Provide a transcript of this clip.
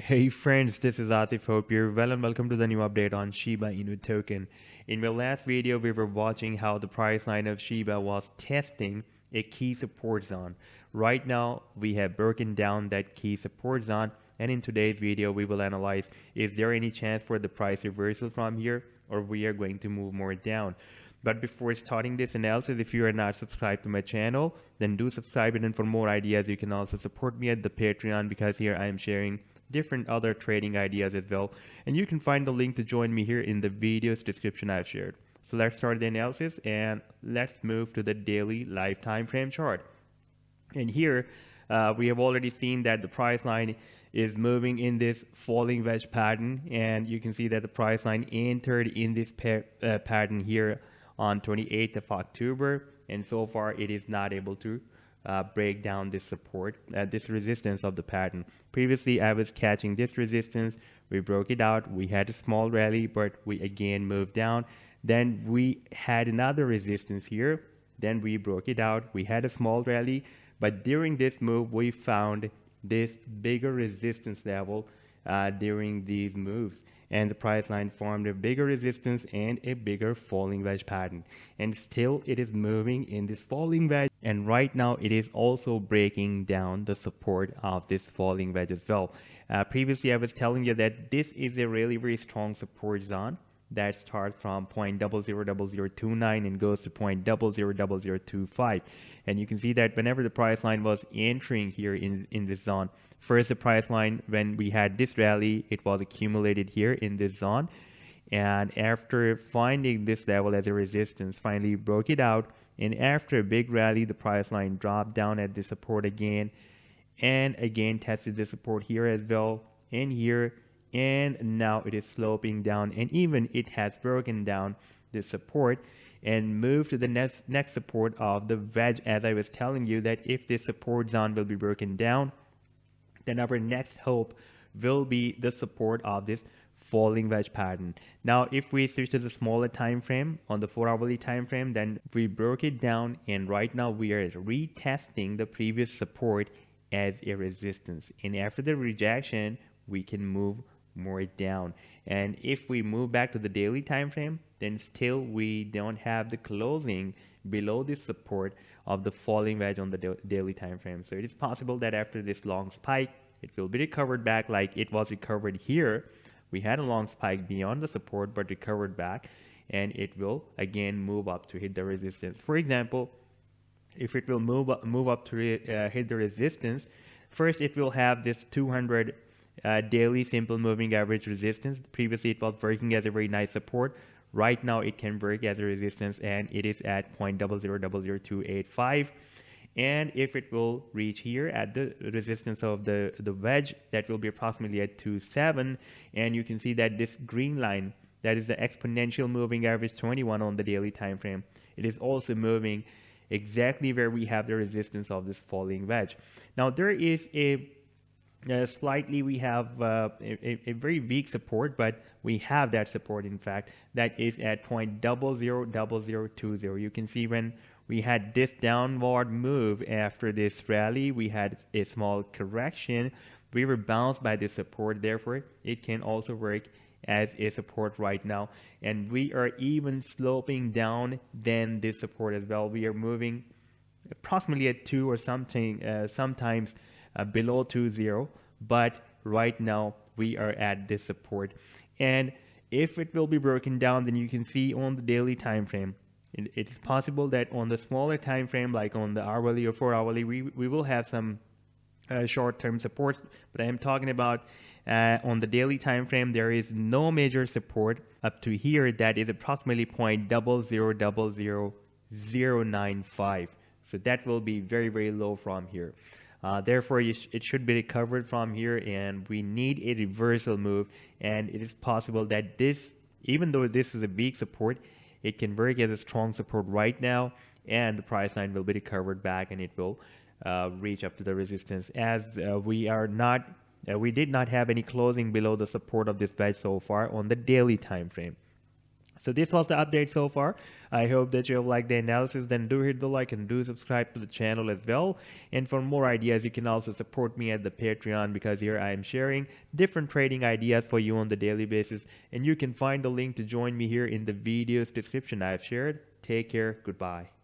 Hey friends, this is Atif. Hope you're well and welcome to the new update on Shiba Inu token. In my last video, we were watching how the price line of Shiba was testing a key support zone. Right now, we have broken down that key support zone, and in today's video, we will analyze is there any chance for the price reversal from here, or we are going to move more down. But before starting this analysis, if you are not subscribed to my channel, then do subscribe, and for more ideas, you can also support me at the Patreon, because here I am sharing different other trading ideas as well, and you can find the link to join me here in the video's description I've shared. So let's start the analysis and let's move to the daily live time frame chart. And here we have already seen that the price line is moving in this falling wedge pattern, and you can see that the price line entered in this pattern here on 28th of October, and so far it is not able to break down this support, this resistance of the pattern. Previously, I was catching this resistance. We broke it out. We had a small rally, but we again moved down. Then we had another resistance here. Then we broke it out. We had a small rally, but during this move, we found this bigger resistance level during these moves, and the price line formed a bigger resistance and a bigger falling wedge pattern, and still it is moving in this falling wedge, and right now it is also breaking down the support of this falling wedge as well. Previously I was telling you that this is a really very strong support zone that starts from 0.000029 and goes to 0.000025, and you can see that whenever the price line was entering here in this zone, first the price line, when we had this rally, it was accumulated here in this zone, and after finding this level as a resistance, finally broke it out, and after a big rally, the price line dropped down at the support again, and again tested the support here as well, and here, and now it is sloping down, and even it has broken down the support and moved to the next support of the wedge. As I was telling you, that if this support zone will be broken down, then our next hope will be the support of this falling wedge pattern. Now if we switch to the smaller time frame, on the 4-hourly time frame, then we broke it down, and right now we are retesting the previous support as a resistance, and after the rejection we can move more down. And if we move back to the daily time frame, then still we don't have the closing below this support of the falling wedge on the daily time frame. So it is possible that after this long spike, it will be recovered back like it was recovered here. We had a long spike beyond the support but recovered back, and it will again move up to hit the resistance. For example, if it will move up to hit the resistance, first it will have this 200 daily simple moving average resistance. Previously it was working as a very nice support. Right now it can work as a resistance, and it is at 0.0000285, and if it will reach here at the resistance of the wedge, that will be approximately at 2.7, and you can see that this green line, that is the exponential moving average 21 on the daily time frame, it is also moving exactly where we have the resistance of this falling wedge. Now there is slightly we have a very weak support, but we have that support, in fact, that is at 0.000020. You can see when we had this downward move after this rally, we had a small correction, we were bounced by this support, therefore it can also work as a support right now, and we are even sloping down than this support as well. We are moving approximately at 2 or something, sometimes below 2.0, but right now we are at this support, and if it will be broken down, then you can see on the daily time frame, it is possible that on the smaller time frame, like on the hourly or 4-hourly, we will have some short-term supports, but I am talking about on the daily time frame, there is no major support up to here. That is approximately 0.000095. So that will be very, very low from here. Therefore, it should be recovered from here, and we need a reversal move. And it is possible that this, even though this is a weak support, it can work as a strong support right now, and the price line will be recovered back, and it will reach up to the resistance, as we did not have any closing below the support of this wedge so far on the daily time frame. So this was the update so far. I hope that you have liked the analysis. Then do hit the like and do subscribe to the channel as well. And for more ideas, you can also support me at the Patreon, because here I am sharing different trading ideas for you on the daily basis. And you can find the link to join me here in the video's description I have shared. Take care. Goodbye.